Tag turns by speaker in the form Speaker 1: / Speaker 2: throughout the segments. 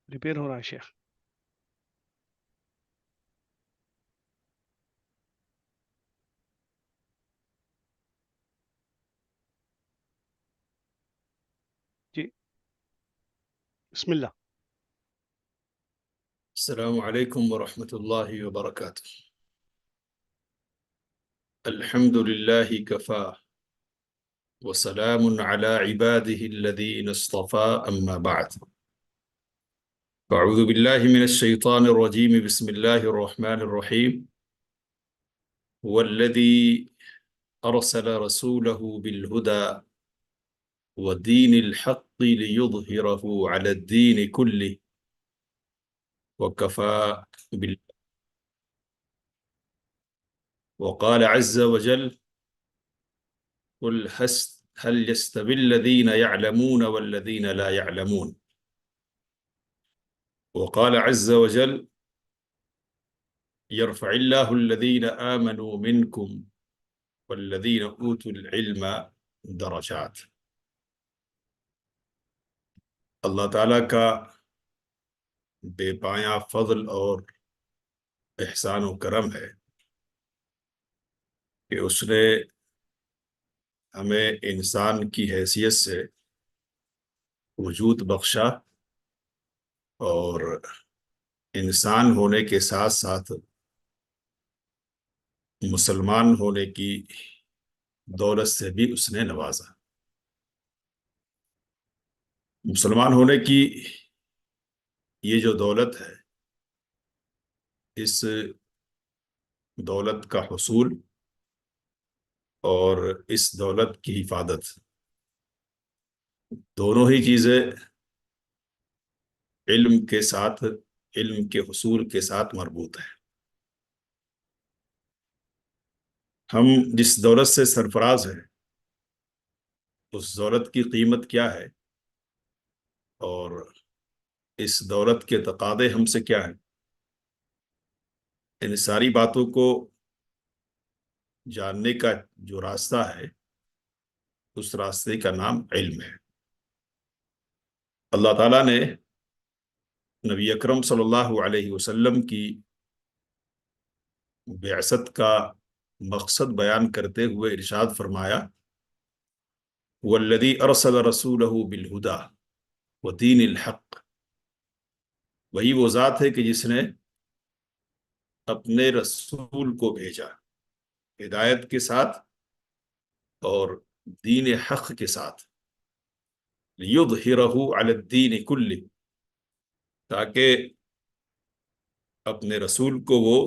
Speaker 1: Repair ہو رہا ہے شیخ. جی بسم اللہ.
Speaker 2: السلام عليكم ورحمة الله وبركاته. الحمد لله كفى وسلام على عباده الذين اصطفى أما بعد. أعوذ بالله من الشيطان الرجيم. بسم الله الرحمن الرحيم. هو الذي أرسل رسوله بالهدى ودين الحق ليظهره على الدين كله وكفى بالله. وقال عز وجل قل هل يستوي الذين يعلمون والذين لا يعلمون. وقال عز وجل يرفع الله الذين آمنوا منكم والذين أوتوا العلم درجات. اللہ تعالیٰ کا بے پایاں فضل اور احسان و کرم ہے کہ اس نے ہمیں انسان کی حیثیت سے وجود بخشا اور انسان ہونے کے ساتھ ساتھ مسلمان ہونے کی دولت سے بھی اس نے نوازا. مسلمان ہونے کی یہ جو دولت ہے، اس دولت کا حصول اور اس دولت کی حفاظت، دونوں ہی چیزیں علم کے ساتھ، علم کے حصول کے ساتھ مربوط ہیں. ہم جس دولت سے سرفراز ہیں اس دولت کی قیمت کیا ہے اور اس دولت کے تقاضے ہم سے کیا ہیں، ان ساری باتوں کو جاننے کا جو راستہ ہے اس راستے کا نام علم ہے. اللہ تعالیٰ نے نبی اکرم صلی اللہ علیہ وسلم کی بعثت کا مقصد بیان کرتے ہوئے ارشاد فرمایا والذی ارسل رسولہ بالہدی ودین الحق. وہی وہ ذات ہے کہ جس نے اپنے رسول کو بھیجا ہدایت کے ساتھ اور دین حق کے ساتھ، لیظہرہ علی الدین کلہ، تاکہ اپنے رسول کو وہ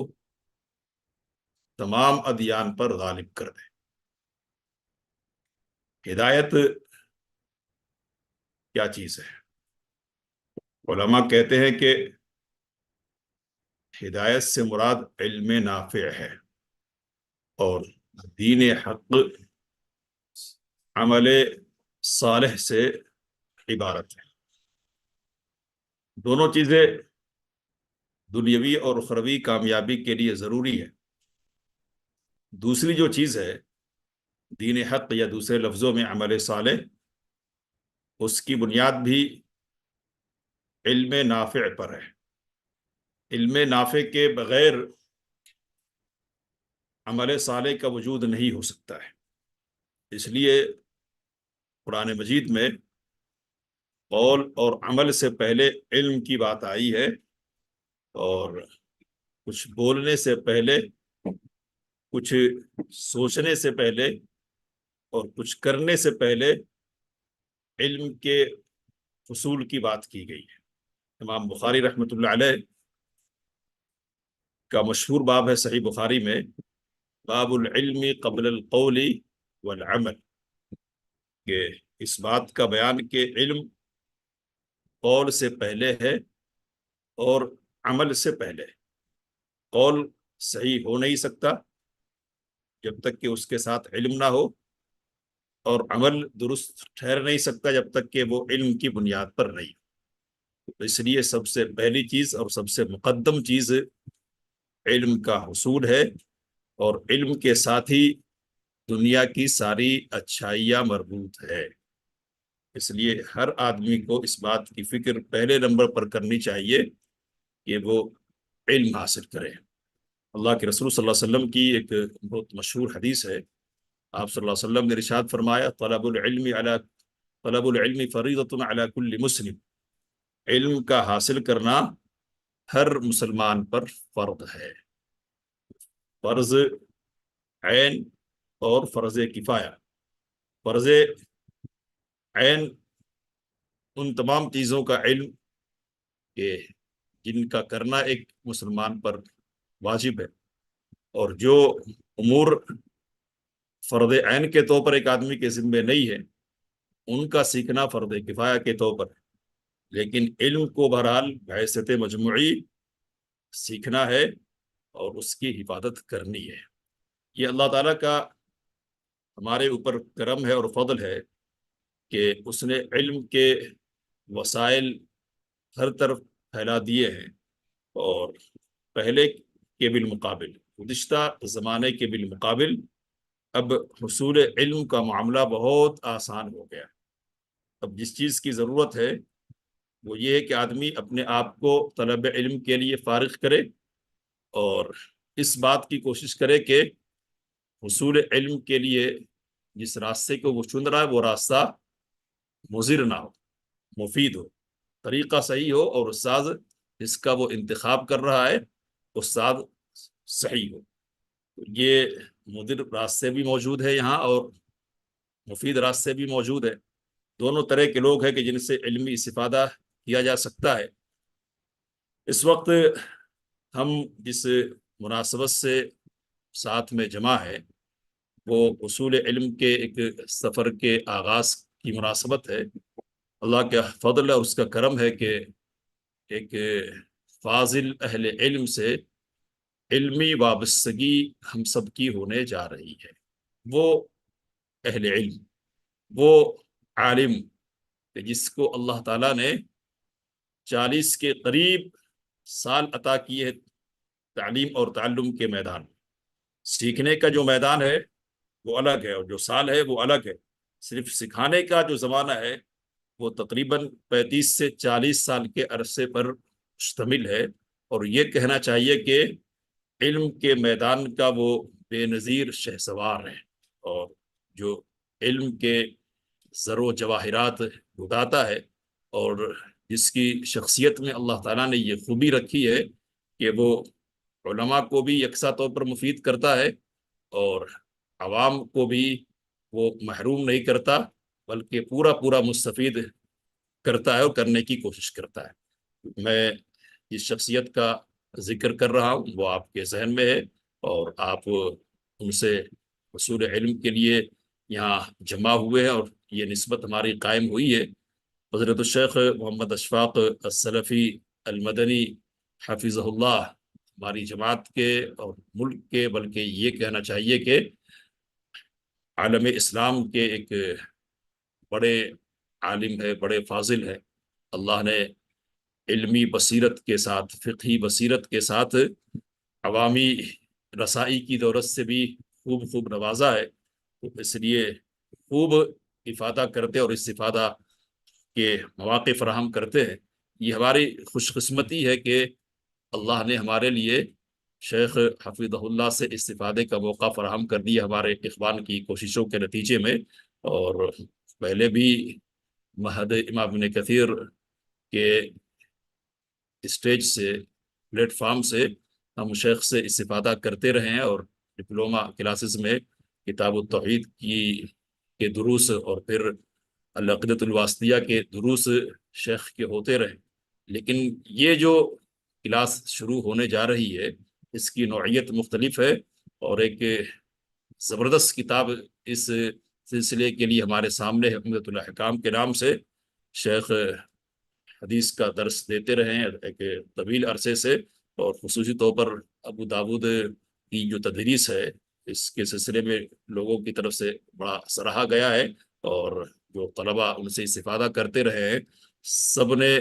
Speaker 2: تمام ادیان پر غالب کر دے. ہدایت کیا چیز ہے؟ علماء کہتے ہیں کہ ہدایت سے مراد علم نافع ہے اور دین حق عمل صالح سے عبارت ہے. دونوں چیزیں دنیاوی اور اخروی کامیابی کے لیے ضروری ہے. دوسری جو چیز ہے دین حق، یا دوسرے لفظوں میں عمل صالح، اس کی بنیاد بھی علم نافع پر ہے. علم نافع کے بغیر عمل صالح کا وجود نہیں ہو سکتا ہے. اس لیے قرآن مجید میں قول اور عمل سے پہلے علم کی بات آئی ہے، اور کچھ بولنے سے پہلے، کچھ سوچنے سے پہلے اور کچھ کرنے سے پہلے علم کے حصول کی بات کی گئی ہے. امام بخاری رحمۃ اللہ علیہ کا مشہور باب ہے صحیح بخاری میں، باب العلم قبل القول والعمل، کہ اس بات کا بیان کہ علم قول سے پہلے ہے اور عمل سے پہلے. قول صحیح ہو نہیں سکتا جب تک کہ اس کے ساتھ علم نہ ہو، اور عمل درست ٹھہر نہیں سکتا جب تک کہ وہ علم کی بنیاد پر نہیں. اس لیے سب سے پہلی چیز اور سب سے مقدم چیز علم کا حصول ہے، اور علم کے ساتھ ہی دنیا کی ساری اچھائیاں مربوط ہے. اس لیے ہر آدمی کو اس بات کی فکر پہلے نمبر پر کرنی چاہیے کہ وہ علم حاصل کرے۔ اللہ کے رسول صلی اللہ علیہ وسلم کی ایک بہت مشہور حدیث ہے۔ آپ صلی اللہ علیہ وسلم نے ارشاد فرمایا، طلب العلم فریضۃ علی کل مسلم، علم کا حاصل کرنا ہر مسلمان پر فرض ہے، فرض عین اور فرض کفایہ۔ فرض عین ان تمام چیزوں کا علم کہ جن کا کرنا ایک مسلمان پر واجب ہے، اور جو امور فرض عین کے طور پر ایک آدمی کے ذمے نہیں ہے ان کا سیکھنا فرض کفایہ کے طور پر، لیکن علم کو بہرحال بحیثیت مجموعی سیکھنا ہے اور اس کی حفاظت کرنی ہے۔ یہ اللہ تعالیٰ کا ہمارے اوپر کرم ہے اور فضل ہے کہ اس نے علم کے وسائل ہر طرف پھیلا دیے ہیں، اور پہلے کے بالمقابل، گزشتہ زمانے کے بالمقابل اب حصول علم کا معاملہ بہت آسان ہو گیا۔ اب جس چیز کی ضرورت ہے وہ یہ ہے کہ آدمی اپنے آپ کو طلب علم کے لیے فارغ کرے، اور اس بات کی کوشش کرے کہ حصول علم کے لیے جس راستے کو وہ چن رہا ہے وہ راستہ مضر نہ ہو، مفید ہو، طریقہ صحیح ہو، اور استاد جس کا وہ انتخاب کر رہا ہے استاد صحیح ہو۔ یہ مضر راستے بھی موجود ہے یہاں اور مفید راستے بھی موجود ہیں۔ دونوں طرح کے لوگ ہیں کہ جن سے علمی استفادہ کیا جا سکتا ہے۔ اس وقت ہم جس مناسبت سے ساتھ میں جمع ہے وہ حصول علم کے ایک سفر کے آغاز کی مناسبت ہے۔ اللہ کا فضل اور اس کا کرم ہے کہ ایک فاضل اہل علم سے علمی وابستگی ہم سب کی ہونے جا رہی ہے۔ وہ اہل علم، وہ عالم کہ جس کو اللہ تعالیٰ نے 40 کے قریب سال عطا کیے ہیں تعلیم اور تعلم کے میدان۔ سیکھنے کا جو میدان ہے وہ الگ ہے، اور جو سال ہے وہ الگ ہے۔ صرف سکھانے کا جو زمانہ ہے وہ تقریباً 35 سے 40 سال کے عرصے پر مشتمل ہے، اور یہ کہنا چاہیے کہ علم کے میدان کا وہ بے نظیر شہسوار ہے، اور جو علم کے زر و جواہرات بتاتا ہے، اور جس کی شخصیت میں اللہ تعالیٰ نے یہ خوبی رکھی ہے کہ وہ علماء کو بھی یکساں طور پر مفید کرتا ہے اور عوام کو بھی وہ محروم نہیں کرتا، بلکہ پورا پورا مستفید کرتا ہے اور کرنے کی کوشش کرتا ہے۔ میں جس شخصیت کا ذکر کر رہا ہوں وہ آپ کے ذہن میں ہے، اور آپ ان سے حصول علم کے لیے یہاں جمع ہوئے ہیں، اور یہ نسبت ہماری قائم ہوئی ہے۔ حضرت الشیخ محمد اشفاق السلفی المدنی حفظہ اللہ ہماری جماعت کے اور ملک کے، بلکہ یہ کہنا چاہیے کہ عالم اسلام کے ایک بڑے عالم ہے، بڑے فاضل ہے۔ اللہ نے علمی بصیرت کے ساتھ، فقہی بصیرت کے ساتھ عوامی رسائی کی دولت سے بھی خوب خوب نوازا ہے، تو اس لیے خوب افادہ کرتے اور استفادہ کے مواقع فراہم کرتے ہیں۔ یہ ہماری خوش قسمتی ہے کہ اللہ نے ہمارے لیے شیخ حفظہ اللہ سے استفادے کا موقع فراہم کر دیا ہمارے اخوان کی کوششوں کے نتیجے میں۔ اور پہلے بھی مہد امام ابن کثیر کے اسٹیج سے، پلیٹ فارم سے ہم شیخ سے استفادہ کرتے رہے ہیں، اور ڈپلومہ کلاسز میں کتاب التوحید کے دروس اور پھر العقیدۃ الواسطیہ کے دروس شیخ کے ہوتے رہے۔ لیکن یہ جو کلاس شروع ہونے جا رہی ہے اس کی نوعیت مختلف ہے، اور ایک زبردست کتاب اس سلسلے کے لیے ہمارے سامنے ہے۔ عمدۃ الاحکام کے نام سے شیخ حدیث کا درس دیتے رہے ہیں ایک طویل عرصے سے، اور خصوصی طور پر ابو داود کی جو تدریس ہے اس کے سلسلے میں لوگوں کی طرف سے بڑا سراہا گیا ہے، اور جو طلباء ان سے استفادہ کرتے رہے ہیں سب نے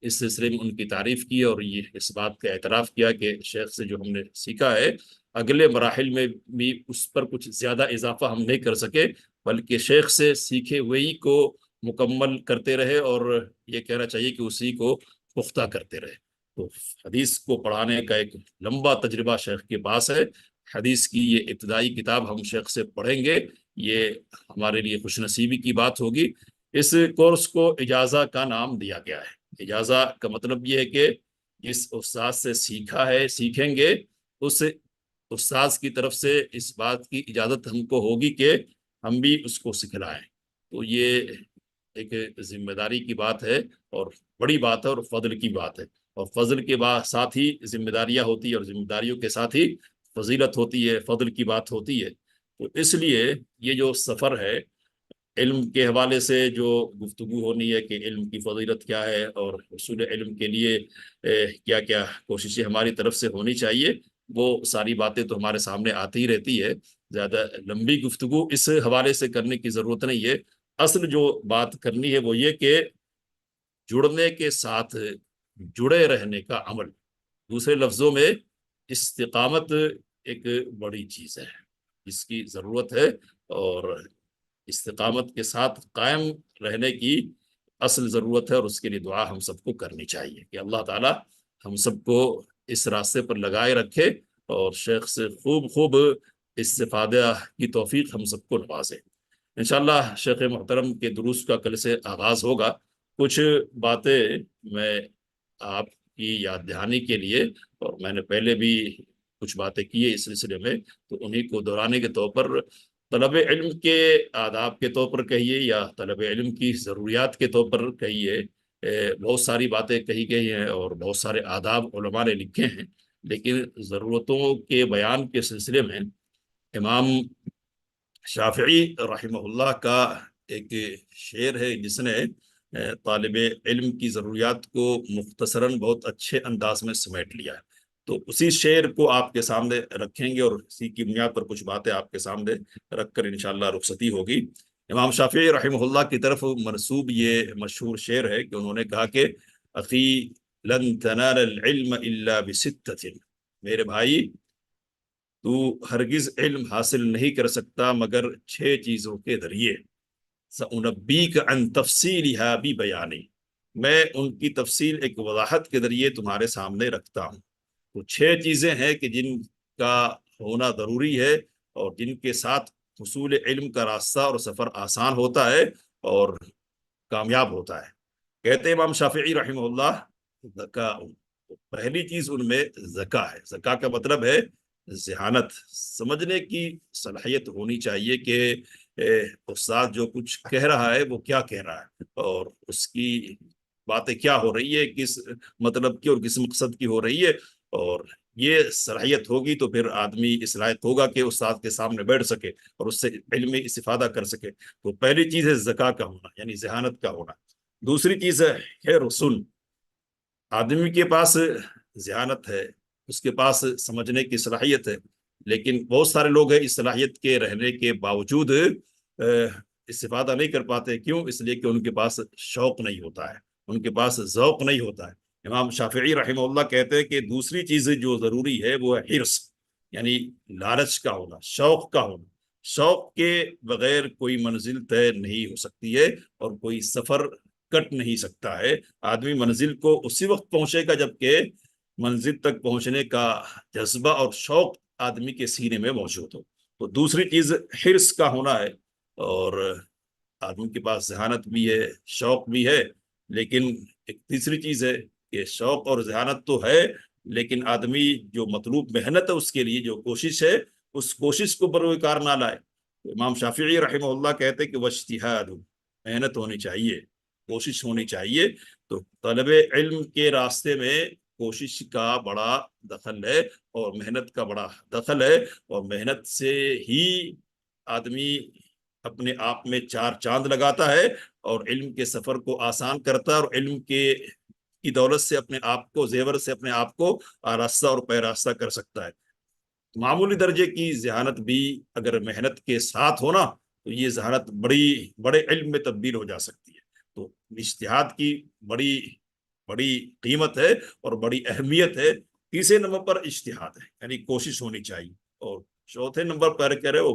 Speaker 2: اس سلسلے میں ان کی تعریف کی، اور یہ اس بات کا اعتراف کیا کہ شیخ سے جو ہم نے سیکھا ہے اگلے مراحل میں بھی اس پر کچھ زیادہ اضافہ ہم نہیں کر سکے، بلکہ شیخ سے سیکھے ہوئے ہی کو مکمل کرتے رہے اور یہ کہنا چاہیے کہ اسی کو پختہ کرتے رہے۔ تو حدیث کو پڑھانے کا ایک لمبا تجربہ شیخ کے پاس ہے۔ حدیث کی یہ ابتدائی کتاب ہم شیخ سے پڑھیں گے، یہ ہمارے لیے خوش نصیبی کی بات ہوگی۔ اس کورس کو اجازہ کا نام دیا گیا ہے۔ اجازہ کا مطلب یہ ہے کہ جس استاد سے سیکھا ہے، سیکھیں گے، اس استاد کی طرف سے اس بات کی اجازت ہم کو ہوگی کہ ہم بھی اس کو سکھلائیں۔ تو یہ ایک ذمہ داری کی بات ہے اور بڑی بات ہے اور فضل کی بات ہے، اور فضل کے بعد ساتھ ہی ذمہ داریاں ہوتی ہیں اور ذمہ داریوں کے ساتھ ہی فضیلت ہوتی ہے، فضل کی بات ہوتی ہے۔ تو اس لیے یہ جو سفر ہے علم کے حوالے سے جو گفتگو ہونی ہے کہ علم کی فضیلت کیا ہے اور حصول علم کے لیے کیا کیا کوششیں ہماری طرف سے ہونی چاہیے، وہ ساری باتیں تو ہمارے سامنے آتی ہی رہتی ہے۔ زیادہ لمبی گفتگو اس حوالے سے کرنے کی ضرورت نہیں ہے۔ اصل جو بات کرنی ہے وہ یہ کہ جڑنے کے ساتھ جڑے رہنے کا عمل، دوسرے لفظوں میں استقامت ایک بڑی چیز ہے جس کی ضرورت ہے، اور استقامت کے ساتھ قائم رہنے کی اصل ضرورت ہے، اور اس کے لیے دعا ہم سب کو کرنی چاہیے کہ اللہ تعالی ہم سب کو اس راستے پر لگائے رکھے اور شیخ سے خوب استفادہ کی توفیق ہم سب کو نوازے۔ انشاءاللہ شیخ محترم کے دروس کا کل سے آغاز ہوگا۔ کچھ باتیں میں آپ کی یاد دہانی کے لیے، اور میں نے پہلے بھی کچھ باتیں کی ہے اس سلسلے میں، تو انہی کو دہرانے کے طور پر طلب علم کے آداب کے طور پر کہیے یا طلب علم کی ضروریات کے طور پر کہیے، بہت ساری باتیں کہی گئی ہیں اور بہت سارے آداب علماء نے لکھے ہیں، لیکن ضرورتوں کے بیان کے سلسلے میں امام شافعی رحمہ اللہ کا ایک شعر ہے جس نے طالب علم کی ضروریات کو مختصراً بہت اچھے انداز میں سمیٹ لیا ہے۔ تو اسی شعر کو آپ کے سامنے رکھیں گے اور اسی کی بنیاد پر کچھ باتیں آپ کے سامنے رکھ کر انشاءاللہ رخصتی ہوگی۔ امام شافعی رحمہ اللہ کی طرف منسوب یہ مشہور شعر ہے کہ انہوں نے کہا کہ اخی لن تنال العلم الا بستۃ، میرے بھائی تو ہرگز علم حاصل نہیں کر سکتا مگر 6 چیزوں کے ذریعے، سأنبیک عن تفصیلها ببیانی، میں ان کی تفصیل ایک وضاحت کے ذریعے تمہارے سامنے رکھتا ہوں۔ تو 6 چیزیں ہیں کہ جن کا ہونا ضروری ہے اور جن کے ساتھ حصول علم کا راستہ اور سفر آسان ہوتا ہے اور کامیاب ہوتا ہے۔ کہتے امام شافعی رحمہ اللہ زکا، پہلی چیز ان میں زکا ہے۔ زکا کا مطلب ہے ذہانت، سمجھنے کی صلاحیت ہونی چاہیے کہ استاد جو کچھ کہہ رہا ہے وہ کیا کہہ رہا ہے اور اس کی باتیں کیا ہو رہی ہے، کس مطلب کی اور کس مقصد کی ہو رہی ہے، اور یہ صلاحیت ہوگی تو پھر آدمی اس لائق ہوگا کہ استاد کے سامنے بیٹھ سکے اور اس سے علمی استفادہ کر سکے۔ تو پہلی چیز ہے زکا کا ہونا، یعنی ذہانت کا ہونا۔ دوسری چیز ہے رسول، آدمی کے پاس ذہانت ہے، اس کے پاس سمجھنے کی صلاحیت ہے، لیکن بہت سارے لوگ ہیں اس صلاحیت کے رہنے کے باوجود استفادہ نہیں کر پاتے۔ کیوں؟ اس لیے کہ ان کے پاس شوق نہیں ہوتا ہے، ان کے پاس ذوق نہیں ہوتا ہے۔ امام شافعی رحمہ اللہ کہتے ہیں کہ دوسری چیز جو ضروری ہے وہ ہے حرص، یعنی لالچ کا ہونا، شوق کا ہونا۔ شوق کے بغیر کوئی منزل طے نہیں ہو سکتی ہے اور کوئی سفر کٹ نہیں سکتا ہے۔ آدمی منزل کو اسی وقت پہنچے گا جبکہ منزل تک پہنچنے کا جذبہ اور شوق آدمی کے سینے میں موجود ہو۔ تو دوسری چیز حرص کا ہونا ہے، اور آدمی کے پاس ذہانت بھی ہے، شوق بھی ہے، لیکن ایک تیسری چیز ہے کہ شوق اور ذہانت تو ہے، لیکن آدمی جو مطلوب محنت ہے اس کے لیے جو کوشش ہے، اس کوشش کو بروئے کار نہ لائے۔ امام شافعی رحمہ اللہ کہتے ہیں کہ واجتہاد، محنت ہونی چاہیے، کوشش ہونی چاہیے۔ تو طلب علم کے راستے میں کوشش کا بڑا دخل ہے اور محنت کا بڑا دخل ہے، اور محنت سے ہی آدمی اپنے آپ میں 4 چاند لگاتا ہے اور علم کے سفر کو آسان کرتا ہے، اور علم کی دولت سے اپنے آپ کو، زیور سے اپنے آپ کو آراستہ اور پیراستہ کر سکتا ہے۔ معمولی درجے کی ذہانت بھی اگر محنت کے ساتھ ہونا تو یہ ذہانت بڑے علم میں تبدیل ہو جا سکتی ہے۔ تو اجتہاد کی بڑی قیمت ہے اور بڑی اہمیت ہے۔ تیسرے نمبر پر اجتہاد ہے، یعنی کوشش ہونی چاہیے، اور چوتھے نمبر پر کہہ رہے وہ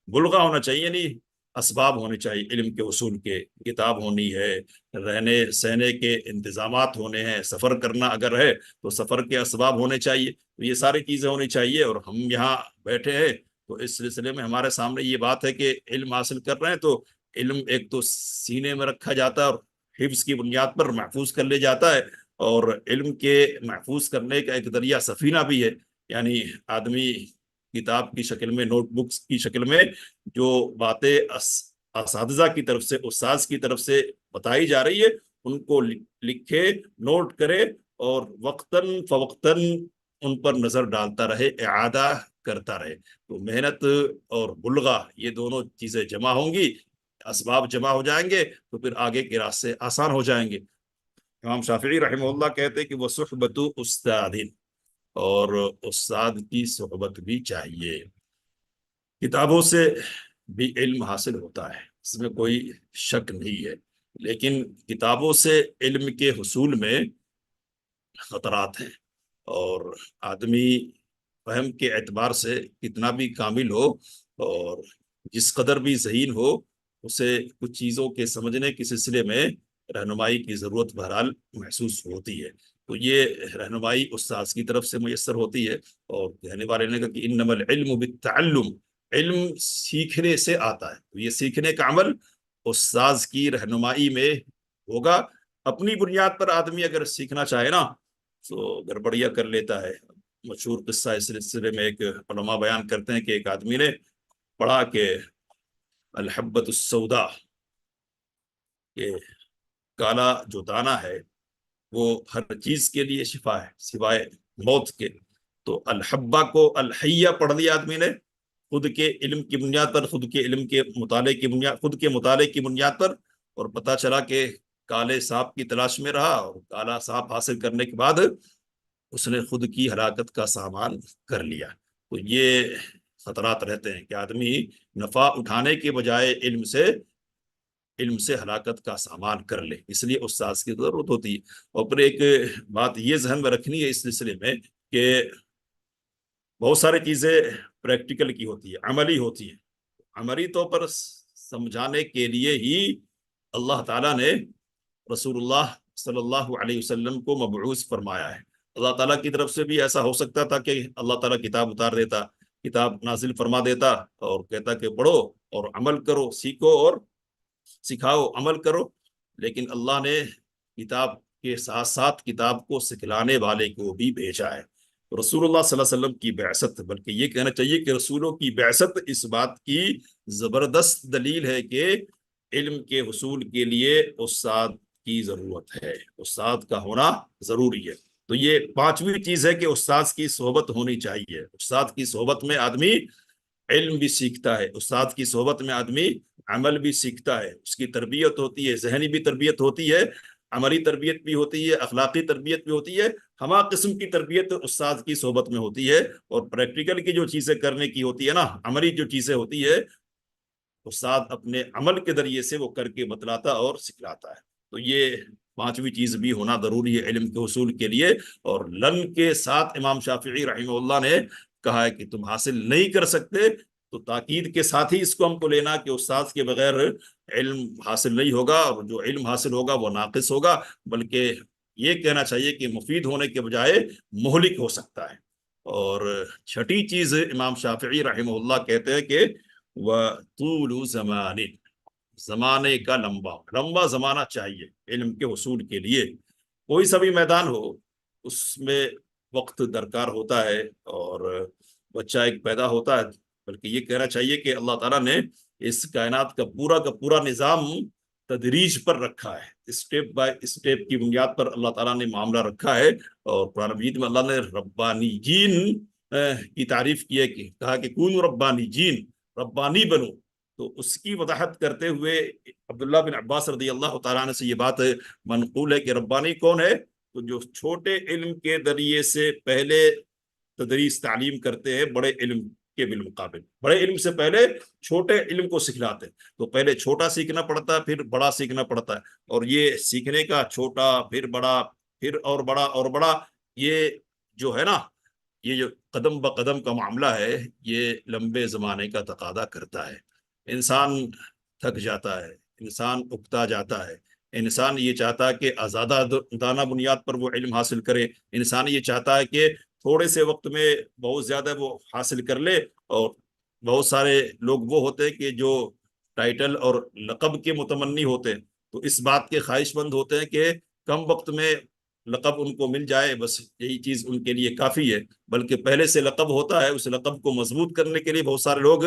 Speaker 2: بلغہ ہونا چاہیے، یعنی اسباب ہونے چاہیے علم کے حصول کے، کتاب ہونی ہے، رہنے سہنے کے انتظامات ہونے ہیں، سفر کرنا اگر ہے تو سفر کے اسباب ہونے چاہیے، تو یہ ساری چیزیں ہونی چاہیے۔ اور ہم یہاں بیٹھے ہیں تو اس سلسلے میں ہمارے سامنے یہ بات ہے کہ علم حاصل کر رہے ہیں تو علم ایک تو سینے میں رکھا جاتا ہے اور حفظ کی بنیاد پر محفوظ کر لے جاتا ہے، اور علم کے محفوظ کرنے کا ایک ذریعہ سفینہ بھی ہے، یعنی آدمی کتاب کی شکل میں، نوٹ بکس کی شکل میں جو باتیں اساتذہ کی طرف سے، استاذ کی طرف سے بتائی جا رہی ہے ان کو لکھے، نوٹ کرے، اور وقتاً فوقتاً ان پر نظر ڈالتا رہے، اعادہ کرتا رہے۔ تو محنت اور بلغہ یہ دونوں چیزیں جمع ہوں گی، اسباب جمع ہو جائیں گے تو پھر آگے کے راستے آسان ہو جائیں گے۔ امام شافعی رحمہ اللہ کہتے ہیں کہ وہ صحبت استاد، اور استاد کی صحبت بھی چاہیے۔ کتابوں سے بھی علم حاصل ہوتا ہے، اس میں کوئی شک نہیں ہے، لیکن کتابوں سے علم کے حصول میں خطرات ہیں، اور آدمی فہم کے اعتبار سے کتنا بھی کامل ہو اور جس قدر بھی ذہین ہو، اسے کچھ چیزوں کے سمجھنے کے سلسلے میں رہنمائی کی ضرورت بہرحال محسوس ہوتی ہے۔ تو یہ رہنمائی استاذ کی طرف سے میسر ہوتی ہے، اور کہنے والے نے کہا کہ انما العلم بالتعلم، علم سیکھنے سے آتا ہے، تو یہ سیکھنے کا عمل استاذ کی رہنمائی میں ہوگا۔ اپنی بنیاد پر آدمی اگر سیکھنا چاہے نا تو گڑبڑیاں کر لیتا ہے۔ مشہور قصہ اس سلسلے میں ایک علماء بیان کرتے ہیں کہ ایک آدمی نے پڑھا کہ الحبۃ السوداء، کہ کالا جو دانہ ہے وہ ہر چیز کے لیے شفا ہے سوائے موت کے۔ تو الحبہ کو الحیہ پڑھ لیا آدمی نے، خود کے علم کی بنیاد پر، خود کے علم کے مطالعے کی بنیاد، خود کے مطالعے کی بنیاد پر، اور پتہ چلا کہ کالے سانپ کی تلاش میں رہا، اور کالا سانپ حاصل کرنے کے بعد اس نے خود کی ہلاکت کا سامان کر لیا۔ تو یہ خطرات رہتے ہیں کہ آدمی نفع اٹھانے کے بجائے علم سے ہلاکت کا سامان کر لے، اس لیے استاذ کی ضرورت ہوتی ہے۔ اور پھر ایک بات یہ ذہن میں رکھنی ہے اس سلسلے میں کہ بہت ساری چیزیں پریکٹیکل کی ہوتی ہے، عملی ہوتی ہیں۔ عملی طور پر سمجھانے کے لیے ہی اللہ تعالیٰ نے رسول اللہ صلی اللہ علیہ وسلم کو مبعوث فرمایا ہے۔ اللہ تعالیٰ کی طرف سے بھی ایسا ہو سکتا تھا کہ اللہ تعالیٰ کتاب اتار دیتا، کتاب نازل فرما دیتا اور کہتا کہ پڑھو اور عمل کرو، سیکھو اور سکھاؤ، عمل کرو، لیکن اللہ نے کتاب کے ساتھ ساتھ کتاب کو سکھلانے والے کو بھی بھیجا ہے۔ رسول اللہ صلی اللہ علیہ وسلم کی بعثت، بلکہ یہ کہنا چاہیے کہ رسولوں کی بعثت اس بات کی زبردست دلیل ہے کہ علم کے حصول کے لیے استاد کی ضرورت ہے، استاد کا ہونا ضروری ہے۔ تو یہ پانچویں چیز ہے کہ استاد کی صحبت ہونی چاہیے۔ استاد کی صحبت میں آدمی علم بھی سیکھتا ہے، استاد کی صحبت میں آدمی عمل بھی سیکھتا ہے، اس کی تربیت ہوتی ہے، ذہنی بھی تربیت ہوتی ہے، عملی تربیت بھی ہوتی ہے، اخلاقی تربیت بھی ہوتی ہے، ہما قسم کی تربیت استاد کی صحبت میں ہوتی ہے۔ اور پریکٹیکل کی جو چیزیں کرنے کی ہوتی ہے نا، عملی جو چیزیں ہوتی ہے، استاد اپنے عمل کے ذریعے سے وہ کر کے بتلاتا اور سکھلاتا ہے۔ تو یہ پانچویں چیز بھی ہونا ضروری ہے علم کے حصول کے لیے۔ اور لن کے ساتھ امام شافعی رحمہ اللہ نے کہا ہے کہ تم حاصل نہیں کر سکتے، تو تاکید کے ساتھ ہی اس کو ہم کو لینا کہ استاد کے بغیر علم حاصل نہیں ہوگا، اور جو علم حاصل ہوگا وہ ناقص ہوگا، بلکہ یہ کہنا چاہیے کہ مفید ہونے کے بجائے مہلک ہو سکتا ہے۔ اور چھٹی چیز امام شافعی رحمہ اللہ کہتے ہیں کہ وَطُولُ زَمَانٍ، زمانے کا لمبا زمانہ چاہیے علم کے حصول کے لیے۔ کوئی سا بھی میدان ہو اس میں وقت درکار ہوتا ہے، اور بچہ ایک پیدا ہوتا ہے، بلکہ یہ کہنا چاہیے کہ اللہ تعالیٰ نے اس کائنات کا پورا نظام تدریج پر رکھا ہے، اسٹیپ بائی اسٹیپ کی بنیاد پر اللہ تعالیٰ نے معاملہ رکھا ہے۔ اور قرآن مجید میں اللہ نے ربانیین کی تعریف کی ہے، کہ کہا کہ کونوا ربانیین، ربانی بنو۔ تو اس کی وضاحت کرتے ہوئے عبداللہ بن عباس رضی اللہ تعالیٰ عنہ سے یہ بات منقول ہے کہ ربانی کون ہے؟ تو جو چھوٹے علم کے ذریعے سے پہلے تدریس تعلیم کرتے ہیں بڑے علم کے بالمقابل، بڑے علم سے پہلے چھوٹے علم کو سکھلاتے ہیں۔ تو پہلے چھوٹا سیکھنا پڑتا ہے، پھر بڑا سیکھنا پڑتا ہے، اور یہ سیکھنے کا چھوٹا پھر بڑا پھر اور بڑا اور بڑا، یہ جو ہے نا، یہ جو قدم بقدم کا معاملہ ہے، یہ لمبے زمانے کا تقاضا کرتا ہے۔ انسان تھک جاتا ہے، انسان اکتا جاتا ہے، انسان یہ چاہتا ہے کہ آزادہ دانہ بنیاد پر وہ علم حاصل کرے، انسان یہ چاہتا ہے کہ تھوڑے سے وقت میں بہت زیادہ وہ حاصل کر لے، اور بہت سارے لوگ وہ ہوتے ہیں کہ جو ٹائٹل اور لقب کے متمنی ہوتے ہیں، تو اس بات کے خواہش مند ہوتے ہیں کہ کم وقت میں لقب ان کو مل جائے، بس یہی چیز ان کے لیے کافی ہے، بلکہ پہلے سے لقب ہوتا ہے، اس لقب کو مضبوط کرنے کے لیے بہت سارے لوگ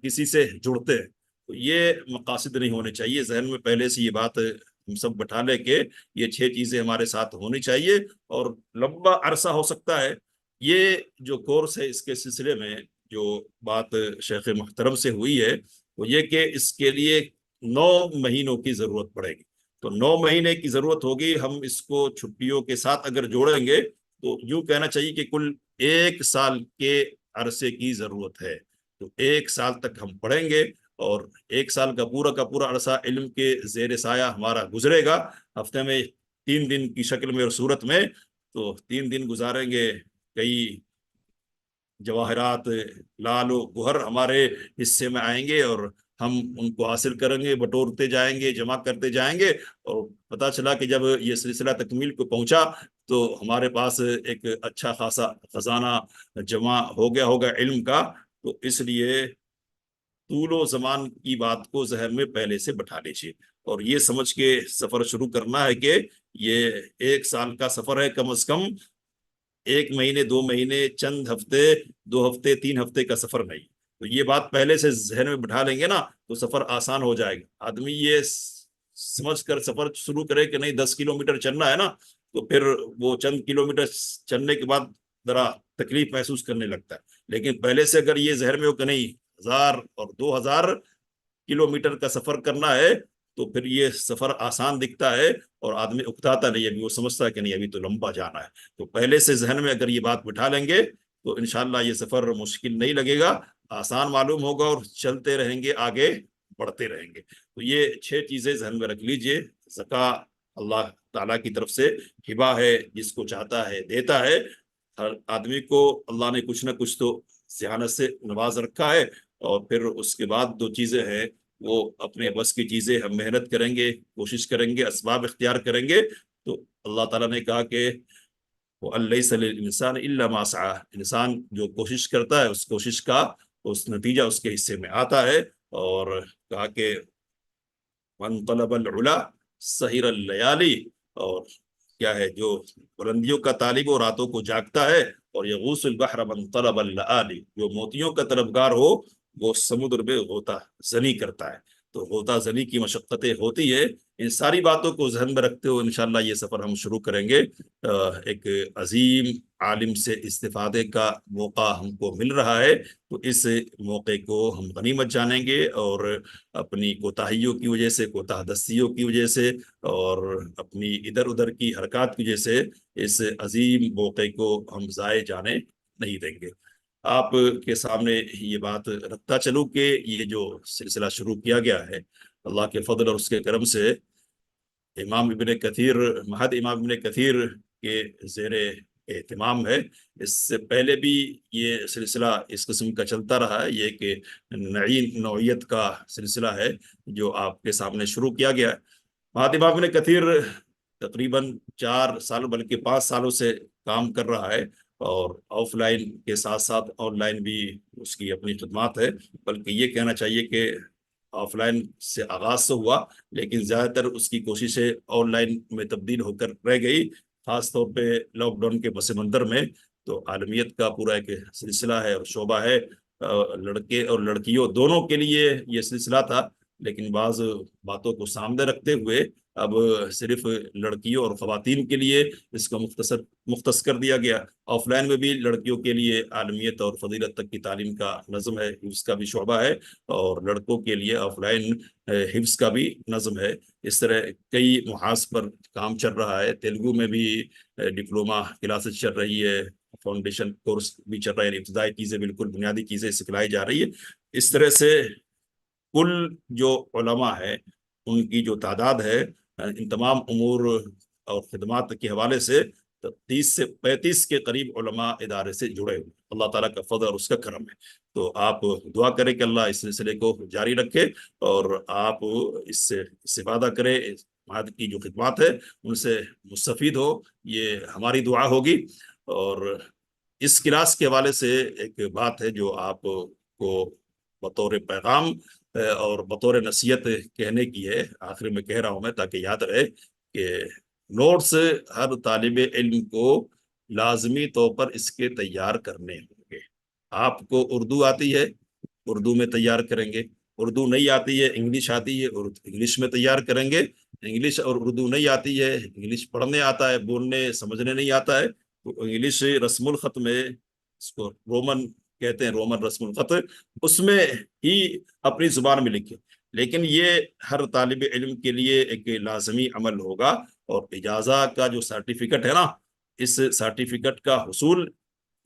Speaker 2: کسی سے جڑتے ہیں، تو یہ مقاصد نہیں ہونے چاہیے، ذہن میں پہلے سے یہ بات ہم سب بٹھا لیں کہ یہ 6 چیزیں ہمارے ساتھ ہونی چاہیے، اور لمبا عرصہ ہو سکتا ہے۔ یہ جو کورس ہے، اس کے سلسلے میں جو بات شیخ محترم سے ہوئی ہے وہ یہ کہ اس کے لیے 9 مہینوں کی ضرورت پڑے گی، تو 9 مہینے کی ضرورت ہوگی، ہم اس کو چھٹیوں کے ساتھ اگر جوڑیں گے تو یوں کہنا چاہیے کہ کل 1 سال کے عرصے کی ضرورت ہے، تو 1 سال تک ہم پڑھیں گے، اور 1 سال کا پورا عرصہ علم کے زیر سایہ ہمارا گزرے گا، ہفتے میں 3 دن کی شکل میں اور صورت میں، تو 3 دن گزاریں گے، کئی جواہرات لال و گوہر ہمارے حصے میں آئیں گے، اور ہم ان کو حاصل کریں گے، بٹورتے جائیں گے، جمع کرتے جائیں گے، اور پتہ چلا کہ جب یہ سلسلہ تکمیل کو پہنچا تو ہمارے پاس ایک اچھا خاصا خزانہ جمع ہو گیا ہوگا علم کا، تو اس لیے طول و زمان کی بات کو ذہن میں پہلے سے بٹھا لیجیے، اور یہ سمجھ کے سفر شروع کرنا ہے کہ یہ 1 سال کا سفر ہے، کم از کم 1 مہینے 2 مہینے چند ہفتے 2 ہفتے 3 ہفتے کا سفر نہیں، تو یہ بات پہلے سے ذہن میں بٹھا لیں گے نا تو سفر آسان ہو جائے گا، آدمی یہ سمجھ کر سفر شروع کرے کہ نہیں 10 کلومیٹر چلنا ہے نا، تو پھر وہ چند کلومیٹر چلنے کے بعد ذرا تکلیف محسوس کرنے لگتا ہے، لیکن پہلے سے اگر یہ ذہن میں ہو کہ نہیں 1000 اور 2000 کلومیٹر کا سفر کرنا ہے تو پھر یہ سفر آسان دکھتا ہے، اور آدمی اکتاتا نہیں، ابھی وہ سمجھتا ہے کہ نہیں ابھی تو لمبا جانا ہے، تو پہلے سے ذہن میں اگر یہ بات بٹھا لیں گے تو انشاءاللہ یہ سفر مشکل نہیں لگے گا، آسان معلوم ہوگا، اور چلتے رہیں گے، آگے بڑھتے رہیں گے، تو یہ 6 چیزیں ذہن میں رکھ لیجئے۔ زکوٰۃ اللہ تعالیٰ کی طرف سے ہبہ ہے، جس کو چاہتا ہے دیتا ہے، ہر آدمی کو اللہ نے کچھ نہ کچھ تو ذہانت سے نواز رکھا ہے، اور پھر اس کے بعد 2 چیزیں ہیں، وہ اپنے بس کی چیزیں ہم محنت کریں گے، کوشش کریں گے، اسباب اختیار کریں گے، تو اللہ تعالیٰ نے کہا کہ وَأَلَّيْسَ لِلْإِنسَانِ إِلَّا مَا سَعَىٰ، انسان جو کوشش کرتا ہے اس کوشش کا اس نتیجہ اس کے حصے میں آتا ہے، اور کہا کہ من طلب العلا سحر اللیالی، اور کیا ہے جو بلندیوں کا طالب و راتوں کو جاگتا ہے، اور یغوص البحر من طلب اللآلی، جو موتیوں کا طلبگار ہو وہ سمندر میں غوطہ زنی کرتا ہے، تو غوطہ زنی کی مشقتیں ہوتی ہے، ان ساری باتوں کو ذہن میں رکھتے ہوئے انشاءاللہ یہ سفر ہم شروع کریں گے، ایک عظیم عالم سے استفادے کا موقع ہم کو مل رہا ہے، تو اس موقع کو ہم غنیمت جانیں گے، اور اپنی کوتاہیوں کی وجہ سے، کوتاہ دستیوں کی وجہ سے، اور اپنی ادھر ادھر کی حرکات کی وجہ سے اس عظیم موقع کو ہم ضائع جانے نہیں دیں گے۔ آپ کے سامنے یہ بات رکھتا چلوں کہ یہ جو سلسلہ شروع کیا گیا ہے اللہ کے فضل اور اس کے کرم سے امام ابن کثیر، مہد امام ابن کثیر کے زیر اہتمام ہے، اس سے پہلے بھی یہ سلسلہ اس قسم کا چلتا رہا ہے، یہ کہ نوعیت کا سلسلہ ہے جو آپ کے سامنے شروع کیا گیا ہے۔ مہد امام ابن کثیر تقریباً 4 سال بلکہ 5 سالوں سے کام کر رہا ہے، اور آف لائن کے ساتھ ساتھ آن لائن بھی اس کی اپنی خدمات ہے، بلکہ یہ کہنا چاہیے کہ آف لائن سے آغاز سے ہوا، لیکن زیادہ تر اس کی کوششیں آن لائن میں تبدیل ہو کر رہ گئی، خاص طور پہ لاک ڈاؤن کے پس منظر میں، تو عالمیت کا پورا ایک سلسلہ ہے اور شعبہ ہے، لڑکے اور لڑکیوں دونوں کے لیے یہ سلسلہ تھا، لیکن بعض باتوں کو سامنے رکھتے ہوئے اب صرف لڑکیوں اور خواتین کے لیے اس کو مختص کر دیا گیا، آف لائن میں بھی لڑکیوں کے لیے عالمیت اور فضیلت تک کی تعلیم کا نظم ہے، اس کا بھی شعبہ ہے، اور لڑکوں کے لیے آف لائن حفظ کا بھی نظم ہے، اس طرح کئی محاذ پر کام چل رہا ہے، تیلگو میں بھی ڈپلومہ کلاسز چل رہی ہے، فاؤنڈیشن کورس بھی چل رہا ہے، ابتدائی چیزیں بالکل بنیادی چیزیں سکھلائی جا رہی ہے، اس طرح سے کل جو علماء ہے ان کی جو تعداد ہے ان تمام امور اور خدمات کے حوالے سے 30 سے 35 کے قریب علماء ادارے سے جڑے ہوئے، اللہ تعالیٰ کا فضل اور اس کا کرم ہے، تو آپ دعا کریں کہ اللہ اس سلسلے کو جاری رکھے اور آپ اس سے استفادہ کریں، مہد کی جو خدمات ہے ان سے مستفید ہو، یہ ہماری دعا ہوگی۔ اور اس کلاس کے حوالے سے ایک بات ہے جو آپ کو بطور پیغام اور بطور نصیحت کہنے کی ہے، آخر میں کہہ رہا ہوں میں تاکہ یاد رہے کہ نوٹس ہر طالب علم کو لازمی طور پر اس کے تیار کرنے ہوں گے۔ آپ کو اردو آتی ہے، اردو میں تیار کریں گے، اردو نہیں آتی ہے، انگلش آتی ہے، انگلش میں تیار کریں گے، انگلش اور اردو نہیں آتی ہے، انگلش پڑھنے آتا ہے، بولنے سمجھنے نہیں آتا ہے، تو انگلش رسم الخط میں، اس کو رومن کہتے ہیں، رومن رسم الخط، اس میں ہی اپنی زبان میں لکھے۔ لیکن یہ ہر طالب علم کے لیے ایک لازمی عمل ہوگا، اور اجازہ کا جو سرٹیفکیٹ ہے نا، اس سرٹیفکیٹ کا حصول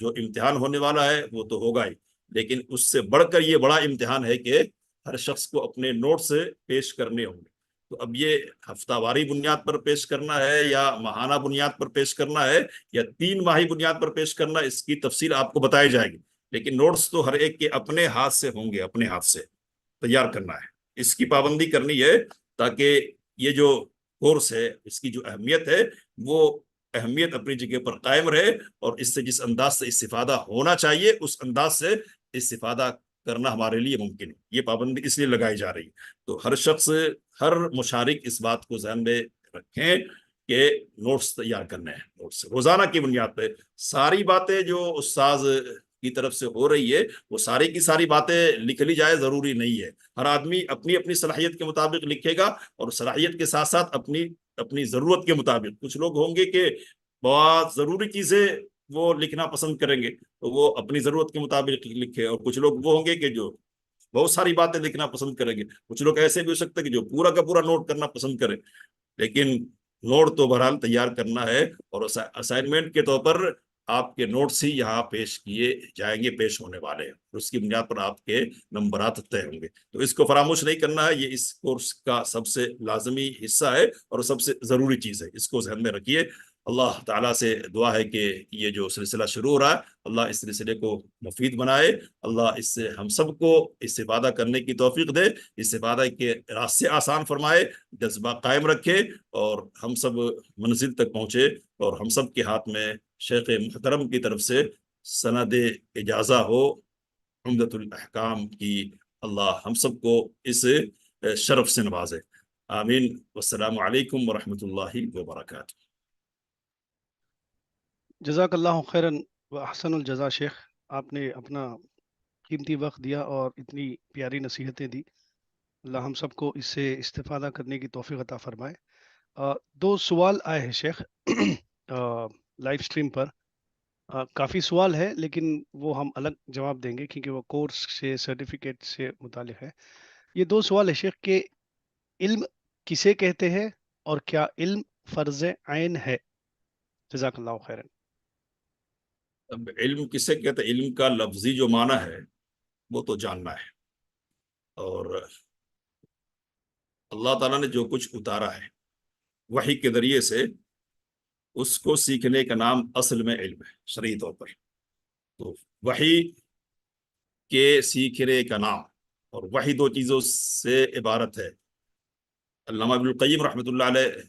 Speaker 2: جو امتحان ہونے والا ہے وہ تو ہوگا ہی، لیکن اس سے بڑھ کر یہ بڑا امتحان ہے کہ ہر شخص کو اپنے نوٹس پیش کرنے ہوں گے۔ تو اب یہ ہفتہ واری بنیاد پر پیش کرنا ہے یا ماہانہ بنیاد پر پیش کرنا ہے یا 3 ماہی بنیاد پر پیش کرنا ہے، اس کی تفصیل آپ کو بتائی جائے گی، لیکن نوٹس تو ہر ایک کے اپنے ہاتھ سے ہوں گے، اپنے ہاتھ سے تیار کرنا ہے، اس کی پابندی کرنی ہے تاکہ یہ جو کورس ہے اس کی جو اہمیت ہے وہ اہمیت اپنی جگہ پر قائم رہے، اور اس سے جس انداز سے استفادہ ہونا چاہیے اس انداز سے استفادہ کرنا ہمارے لیے ممکن ہے۔ یہ پابندی اس لیے لگائی جا رہی ہے، تو ہر شخص، ہر مشارک اس بات کو ذہن میں رکھیں کہ نوٹس تیار کرنے ہیں، نوٹس روزانہ کی بنیاد پہ ساری باتیں جو استاذ کی طرف سے ہو رہی ہے وہ ساری کی ساری باتیں لکھ لی جائے ضروری نہیں ہے، ہر آدمی اپنی اپنی صلاحیت کے مطابق لکھے گا، اور صلاحیت کے ساتھ ساتھ اپنی ضرورت کے مطابق۔ کچھ لوگ ہوں گے کہ بہت ضروری چیزیں وہ لکھنا پسند کریں گے تو وہ اپنی ضرورت کے مطابق لکھے، اور کچھ لوگ وہ ہوں گے کہ جو بہت ساری باتیں لکھنا پسند کریں گے، کچھ لوگ ایسے بھی ہو سکتے ہیں کہ جو پورا کا پورا نوٹ کرنا پسند کریں، لیکن نوٹ تو بہرحال تیار کرنا ہے، اور اسائنمنٹ کے طور پر آپ کے نوٹس ہی یہاں پیش کیے جائیں گے، پیش ہونے والے ہیں، اس کی بنیاد پر آپ کے نمبرات طے ہوں گے، تو اس کو فراموش نہیں کرنا ہے، یہ اس کورس کا سب سے لازمی حصہ ہے اور سب سے ضروری چیز ہے، اس کو ذہن میں رکھیے۔ اللہ تعالیٰ سے دعا ہے کہ یہ جو سلسلہ شروع ہو رہا ہے اللہ اس سلسلے کو مفید بنائے، اللہ اس سے ہم سب کو استفادہ کرنے کی توفیق دے، استفادہ کے راستے آسان فرمائے، جذبہ قائم رکھے، اور ہم سب منزل تک پہنچے، اور ہم سب کے ہاتھ میں شیخ محترم کی طرف سے سند اجازہ ہو عمدۃ الاحکام کی، اللہ ہم سب کو اس شرف سے نوازے، آمین۔ والسلام علیکم ورحمۃ اللہ وبرکاتہ۔
Speaker 1: جزاک اللہ خیرن و احسن الجزا شیخ، آپ نے اپنا قیمتی وقت دیا اور اتنی پیاری نصیحتیں دی، اللہ ہم سب کو اس سے استفادہ کرنے کی توفیق عطا فرمائے۔ 2 سوال آئے ہیں شیخ لائیو سٹریم پر، کافی سوال ہے لیکن وہ ہم الگ جواب دیں گے کیونکہ وہ کورس سے سرٹیفکیٹ سے متعلق ہے۔ یہ 2 سوال ہے شیخ کہ علم کسے کہتے ہیں اور کیا علم فرض عین ہے؟ جزاک اللہ خیرن۔
Speaker 2: اب علم کسے کہتے ہیں؟ علم کا لفظی جو معنی ہے وہ تو جاننا ہے، اور اللہ تعالیٰ نے جو کچھ اتارا ہے وحی کے ذریعے سے اس کو سیکھنے کا نام اصل میں علم ہے شرعی طور پر، تو وحی کے سیکھنے کا نام، اور وحی 2 چیزوں سے عبارت ہے۔ علامہ ابن القیم رحمۃ اللہ علیہ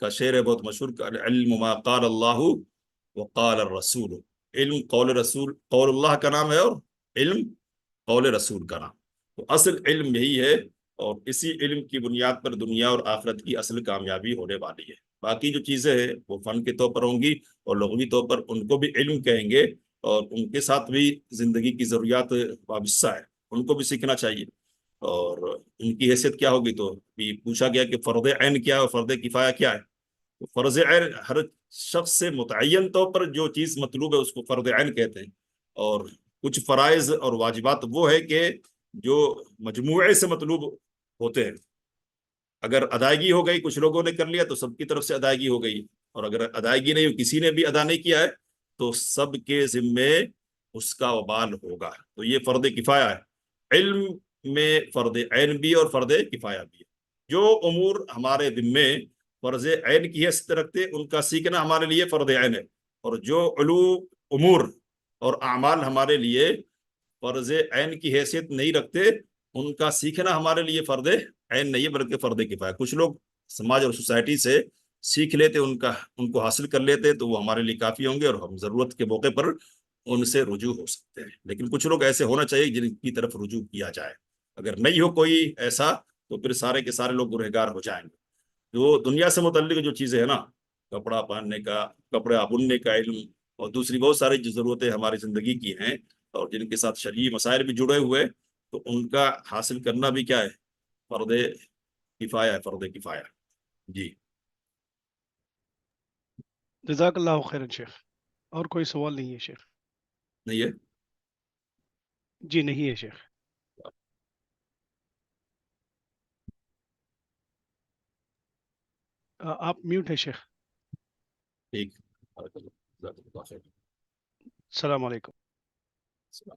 Speaker 2: کا شعر ہے بہت مشہور، علم ما قال اللہ وقال الرسول، علم قول اللہ کا نام ہے، اور علم قول رسول کا نام، تو اصل علم یہی ہے، اور اسی علم کی بنیاد پر دنیا اور آخرت کی اصل کامیابی ہونے والی ہے۔ باقی جو چیزیں ہیں وہ فن کے طور پر ہوں گی، اور لغوی طور پر ان کو بھی علم کہیں گے، اور ان کے ساتھ بھی زندگی کی ضروریات وابستہ ہے، ان کو بھی سیکھنا چاہیے، اور ان کی حیثیت کیا ہوگی، تو بھی پوچھا گیا کہ فرض عین کیا ہے اور فرض کفایہ کیا ہے، تو فرض عین ہر شخص سے متعین طور پر جو چیز مطلوب ہے اس کو فرض عین کہتے ہیں، اور کچھ فرائض اور واجبات وہ ہے کہ جو مجموعے سے مطلوب ہوتے ہیں، اگر ادائیگی ہو گئی، کچھ لوگوں نے کر لیا تو سب کی طرف سے ادائیگی ہو گئی، اور اگر ادائیگی نہیں، کسی نے بھی ادا نہیں کیا ہے تو سب کے ذمے اس کا وبال ہوگا، تو یہ فرض کفایہ ہے۔ علم میں فرض عین بھی اور فرض کفایہ بھی ہے، جو امور ہمارے ذمے فرض عین کی حیثیت رکھتے ان کا سیکھنا ہمارے لیے فرض عین ہے، اور جو امور اور اعمال ہمارے لیے فرض عین کی حیثیت نہیں رکھتے، ان کا سیکھنا ہمارے لیے فرض عین نہیں ہے بلکہ فرض کفایہ. کچھ لوگ سماج اور سوسائٹی سے سیکھ لیتے، ان کو حاصل کر لیتے تو وہ ہمارے لیے کافی ہوں گے اور ہم ضرورت کے موقع پر ان سے رجوع ہو سکتے ہیں. لیکن کچھ لوگ ایسے ہونا چاہیے جن کی طرف رجوع کیا جائے. اگر نہیں ہو کوئی ایسا تو پھر سارے کے سارے لوگ گنہگار ہو جائیں گے. جو دنیا سے متعلق جو چیزیں ہیں نا، کپڑا پہننے کا، کپڑا بننے کا علم، اور دوسری بہت ساری جو ضرورتیں ہماری زندگی کی ہیں اور جن کے ساتھ شرعی مسائل بھی جڑے ہوئے، تو ان کا حاصل کرنا بھی کیا ہے، فرض کفایہ ہے، فرض کفایہ. جی
Speaker 1: جزاک اللہ خیرن شیخ. اور کوئی سوال نہیں ہے شیخ؟
Speaker 2: نہیں ہے.
Speaker 1: جی نہیں ہے شیخ. آپ میوٹ ہے شیخ.
Speaker 2: ٹھیک. بارک اللہ. جزاک اللہ خیر.
Speaker 1: السلام علیکم.
Speaker 2: السلام.